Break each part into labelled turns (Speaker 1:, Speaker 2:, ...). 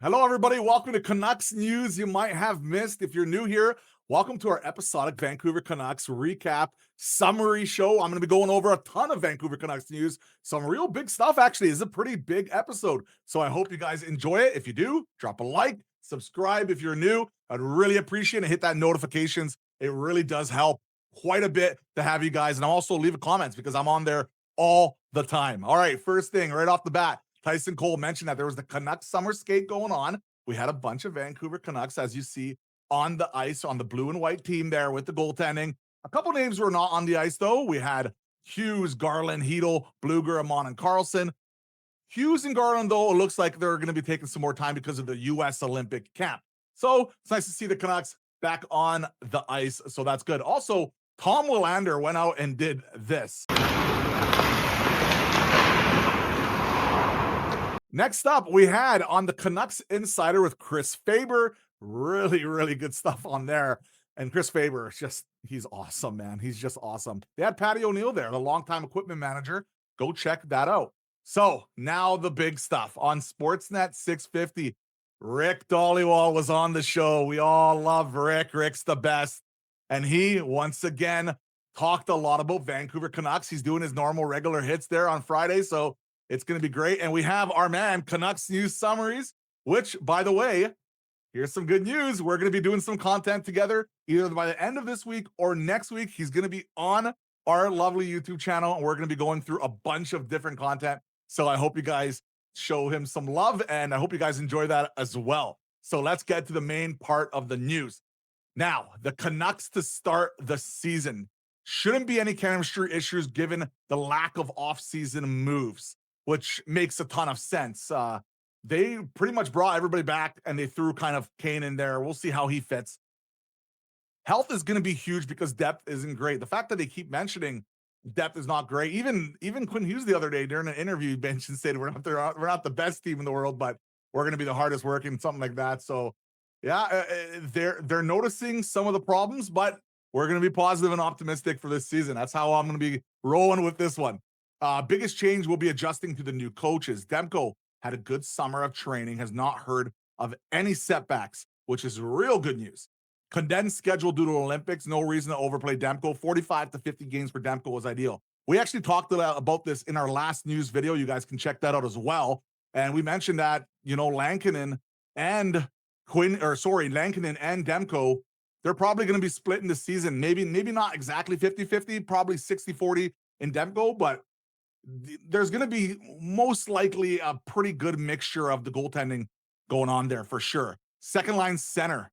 Speaker 1: Hello, everybody. Welcome to Canucks News you might have missed. If you're new here, welcome to our episodic Vancouver Canucks recap summary show. I'm going to be going over a ton of Vancouver Canucks news, some real big stuff, actually. It's a pretty big episode. So I hope you guys enjoy it. If you do, drop a like, subscribe if you're new. I'd really appreciate it. Hit that notifications. It really does help quite a bit to have you guys. And also leave a comments because I'm on there all the time. All right, first thing right off the bat. Tyson Cole mentioned that there was the Canucks summer skate going on. We had a bunch of Vancouver Canucks, as you see, on the ice on the blue and white team there with the goaltending. A couple names were not on the ice, though. We had Hughes, Garland, Hedel, Bluger, Amon, and Carlson. Hughes and Garland, though, it looks like they're going to be taking some more time because of the U.S. Olympic camp. So it's nice to see the Canucks back on the ice. So that's good. Also, Tom Willander went out and did this. Next up, we had on the Canucks Insider with Chris Faber. Really, really good stuff on there. And Chris Faber, he's awesome, man. He's just awesome. They had Patty O'Neill there, the longtime equipment manager. Go check that out. So now the big stuff on Sportsnet 650. Rick Dhaliwal was on the show. We all love Rick. Rick's the best. And he, once again, talked a lot about Vancouver Canucks. He's doing his normal regular hits there on Friday. So it's going to be great. And we have our man, Canucks News Summaries, which, by the way, here's some good news. We're going to be doing some content together either by the end of this week or next week. He's going to be on our lovely YouTube channel, and we're going to be going through a bunch of different content. So I hope you guys show him some love, and I hope you guys enjoy that as well. So let's get to the main part of the news. Now, the Canucks to start the season. Shouldn't be any chemistry issues given the lack of off-season moves, which makes a ton of sense. They pretty much brought everybody back and they threw kind of Kane in there. We'll see how he fits. Health is going to be huge because depth isn't great. The fact that they keep mentioning depth is not great. Even Quinn Hughes the other day during an interview mentioned said we're not the best team in the world, but we're going to be the hardest working, something like that. So yeah, they're noticing some of the problems, but we're going to be positive and optimistic for this season. That's how I'm going to be rolling with this one. Biggest change will be adjusting to the new coaches. Demko had a good summer of training, has not heard of any setbacks, which is real good news. Condensed schedule due to Olympics, no reason to overplay Demko. 45 to 50 games for Demko was ideal. We actually talked about this in our last news video. You guys can check that out as well. And we mentioned that, Lankinen and Demko, they're probably going to be split in the season. Maybe not exactly 50-50, probably 60-40 in Demko, but there's going to be most likely a pretty good mixture of the goaltending going on there for sure. Second line center.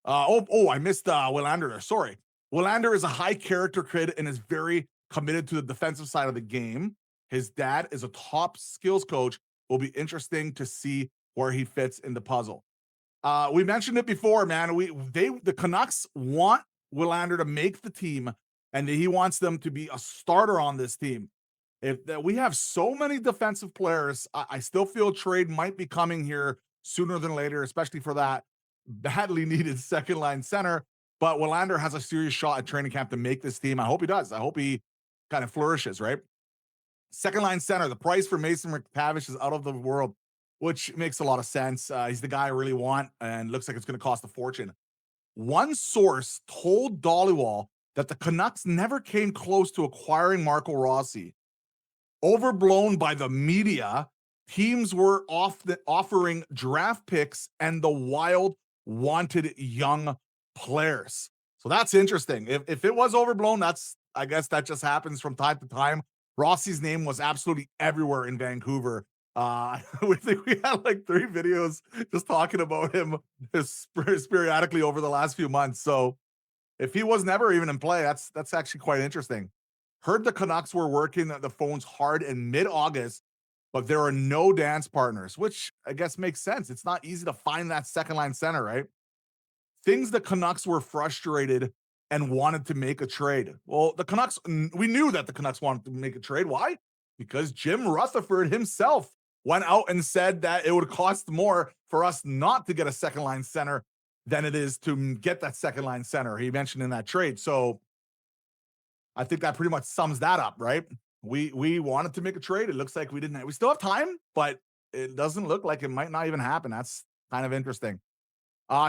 Speaker 1: I missed Willander there. Sorry. Willander is a high character kid and is very committed to the defensive side of the game. His dad is a top skills coach. Will be interesting to see where he fits in the puzzle. We mentioned it before, man. The Canucks want Willander to make the team, and he wants them to be a starter on this team. If we have so many defensive players, I still feel trade might be coming here sooner than later, especially for that badly needed second line center. But Willander has a serious shot at training camp to make this team. I hope he does. I hope he kind of flourishes, right? Second line center, the price for Mason Mctavish is out of the world, which makes a lot of sense. He's the guy I really want, and looks like it's going to cost a fortune. One source told Dhaliwal that the Canucks never came close to acquiring Marco Rossi. Overblown by the media, teams were offering draft picks and the Wild wanted young players. So that's interesting. If it was overblown, I guess that just happens from time to time. Rossi's name was absolutely everywhere in Vancouver. We think we had like 3 videos just talking about him periodically over the last few months. So if he was never even in play, that's actually quite interesting. Heard the Canucks were working the phones hard in mid-August, but there are no dance partners, which I guess makes sense. It's not easy to find that second line center, right? Things the Canucks were frustrated and wanted to make a trade. Well, we knew that the Canucks wanted to make a trade. Why? Because Jim Rutherford himself went out and said that it would cost more for us not to get a second line center than it is to get that second line center. He mentioned in that trade. So I think that pretty much sums that up, right? We wanted to make a trade. It looks like we didn't. We still have time, but it doesn't look like it might not even happen. That's Kind of interesting.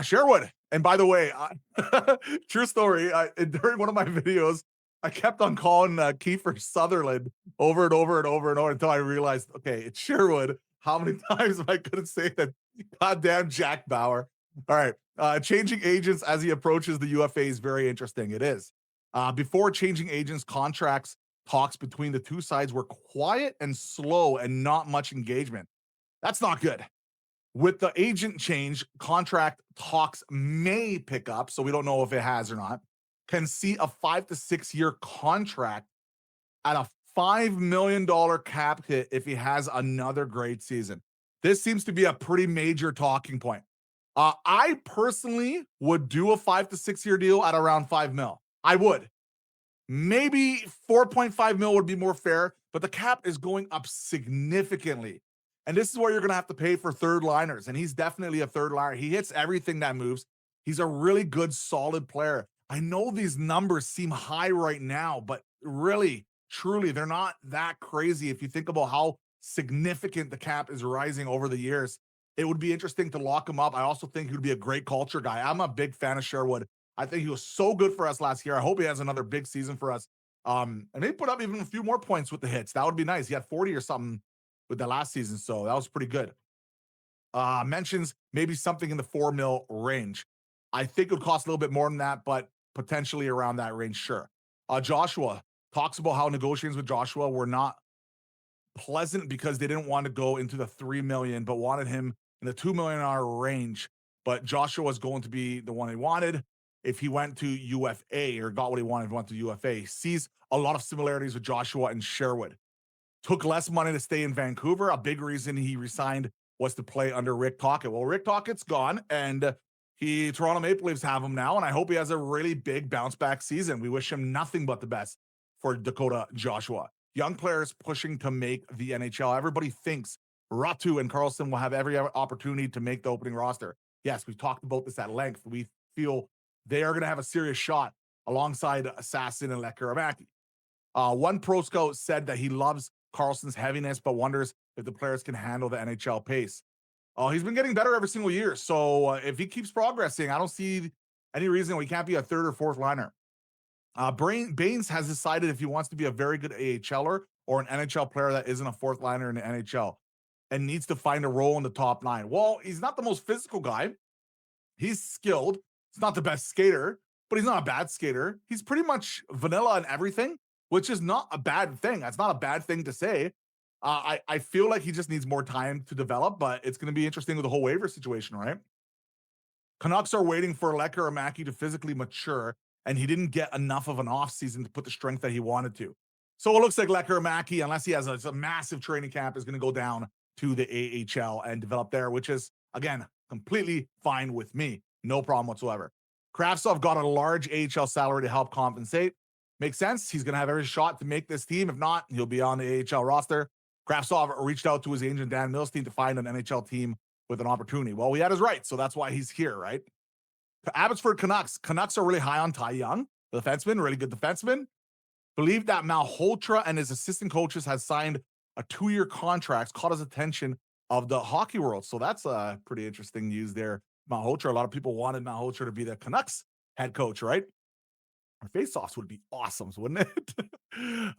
Speaker 1: Sherwood. And by the way, true story. During one of my videos, I kept on calling Kiefer Sutherland over and over and over and over until I realized, okay, it's Sherwood. How many times am I going to say that? Goddamn Jack Bauer. All right. Changing agents as he approaches the UFA is very interesting. It is. Before changing agents, contracts talks between the two sides were quiet and slow and not much engagement. That's not good. With the agent change, contract talks may pick up, so we don't know if it has or not. Can see a 5 to 6 year contract at a $5 million cap hit if he has another great season. This seems to be a pretty major talking point. I personally would do a 5 to 6 year deal at around 5 mil. I would. Maybe 4.5 mil would be more fair, but the cap is going up significantly. And this is where you're going to have to pay for third liners. And he's definitely a third liner. He hits everything that moves. He's a really good, solid player. I know these numbers seem high right now, but really, truly, they're not that crazy. If you think about how significant the cap is rising over the years, it would be interesting to lock him up. I also think he would be a great culture guy. I'm a big fan of Sherwood. I think he was so good for us last year. I hope he has another big season for us. And maybe put up even a few more points with the hits. That would be nice. He had 40 or something with the last season, so that was pretty good. Mentions maybe something in the 4 mil range. I think it would cost a little bit more than that, but potentially around that range, sure. Joshua talks about how negotiations with Joshua were not pleasant because they didn't want to go into the 3 million, but wanted him in the $2 million range. But Joshua was going to be the one he wanted if he went to UFA or got what he wanted if he went to UFA. He sees a lot of similarities with Joshua and Sherwood. Took less money to stay in Vancouver. A big reason he resigned was to play under Rick Tocchet. Well, Rick Tocchett's gone, and Toronto Maple Leafs have him now, and I hope he has a really big bounce back season. We wish him nothing but the best for Dakota Joshua. Young players pushing to make the NHL. Everybody thinks Ratu and Carlson will have every opportunity to make the opening roster. Yes, we've talked about this at length. We feel they are going to have a serious shot alongside Assassin and Lekkerimaki. One pro scout said that he loves Carlson's heaviness, but wonders if the players can handle the NHL pace. He's been getting better every single year. So if he keeps progressing, I don't see any reason why he can't be a third or fourth liner. Baines has decided if he wants to be a very good AHLer or an NHL player that isn't a fourth liner in the NHL and needs to find a role in the top line. Well, he's not the most physical guy. He's skilled. He's not the best skater, but he's not a bad skater. He's pretty much vanilla in everything, which is not a bad thing. That's not a bad thing to say. I feel like he just needs more time to develop, but it's going to be interesting with the whole waiver situation, right? Canucks are waiting for Lekkerimaki to physically mature, and he didn't get enough of an offseason to put the strength that he wanted to. So it looks like Lekkerimaki, unless he has a massive training camp, is going to go down to the AHL and develop there, which is, again, completely fine with me. No problem whatsoever. Kravtsov got a large AHL salary to help compensate. Makes sense. He's going to have every shot to make this team. If not, he'll be on the AHL roster. Kravtsov reached out to his agent, Dan Milstein, to find an NHL team with an opportunity. Well, he had his right, so that's why he's here, right? Abbotsford Canucks. Canucks are really high on Ty Young, the defenseman, really good defenseman. Believe that Malhotra and his assistant coaches has signed a 2-year contract, caught his attention of the hockey world. So that's pretty interesting news there. Malhotra, a lot of people wanted Malhotra to be the Canucks head coach, right? Our face-offs would be awesome, wouldn't it?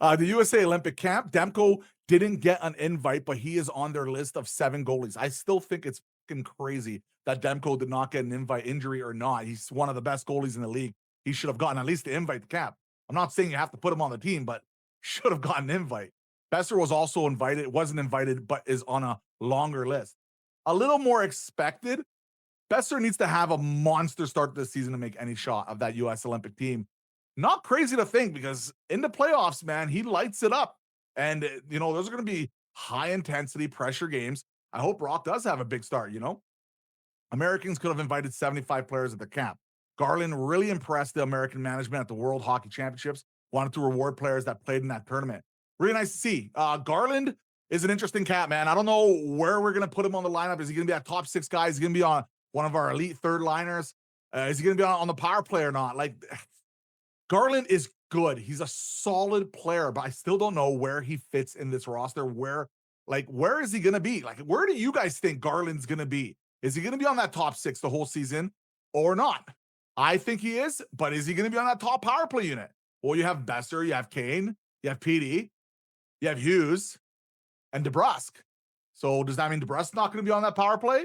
Speaker 1: The USA Olympic camp, Demko didn't get an invite, but he is on their list of 7 goalies. I still think it's fucking crazy that Demko did not get an invite, injury or not. He's one of the best goalies in the league. He should have gotten at least the invite to camp. I'm not saying you have to put him on the team, but should have gotten an invite. Besser was also invited, wasn't invited, but is on a longer list. A little more expected. Besser needs to have a monster start this season to make any shot of that U.S. Olympic team. Not crazy to think because in the playoffs, man, he lights it up. And, those are going to be high intensity pressure games. I hope Rock does have a big start, Americans could have invited 75 players at the camp. Garland really impressed the American management at the World Hockey Championships, wanted to reward players that played in that tournament. Really nice to see. Garland is an interesting cat, man. I don't know where we're going to put him on the lineup. Is he going to be a top 6 guy? Is he going to be on one of our elite third liners? Is he going to be on the power play or not? Garland is good. He's a solid player, but I still don't know where he fits in this roster. Where is he going to be? Where do you guys think Garland's going to be? Is he going to be on that top 6 the whole season or not? I think he is, but is he going to be on that top power play unit? Well, you have Besser, you have Kane, you have PD, you have Hughes, and DeBrusque. So does that mean DeBrusque's not going to be on that power play?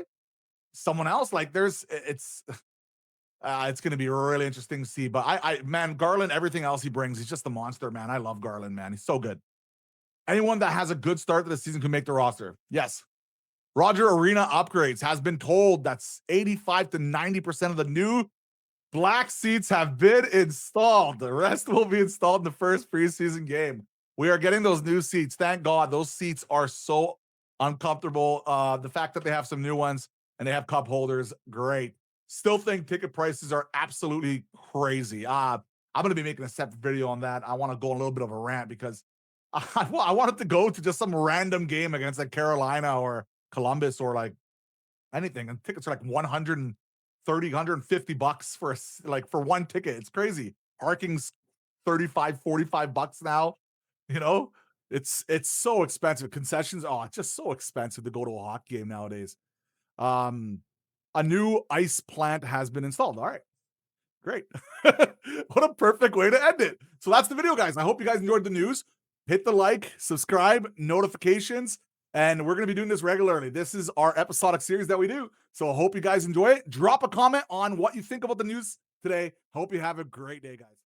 Speaker 1: Someone else? Like it's going to be really interesting to see. But man, Garland, everything else he brings, he's just a monster, man. I love Garland, man. He's so good. Anyone that has a good start to the season can make the roster. Yes. Roger Arena upgrades has been told that's 85 to 90% of the new black seats have been installed. The rest will be installed in the first preseason game. We are getting those new seats. Thank God. Those seats are so uncomfortable. The fact that they have some new ones and they have cup holders, great. Still think ticket prices are absolutely crazy. I'm going to be making a separate video on that. I want to go a little bit of a rant because I wanted to go to just some random game against like Carolina or Columbus or like anything, and tickets are like 130, 150 bucks for for one ticket. It's crazy. Parking's 35, 45 bucks now. You know, it's so expensive. Concessions, oh, it's just so expensive to go to a hockey game nowadays. A new ice plant has been installed. All right. Great. What a perfect way to end it. So that's the video, guys. I hope you guys enjoyed the news. Hit the like, subscribe, notifications, and we're going to be doing this regularly. This is our episodic series that we do. So I hope you guys enjoy it. Drop a comment on what you think about the news today. Hope you have a great day, guys.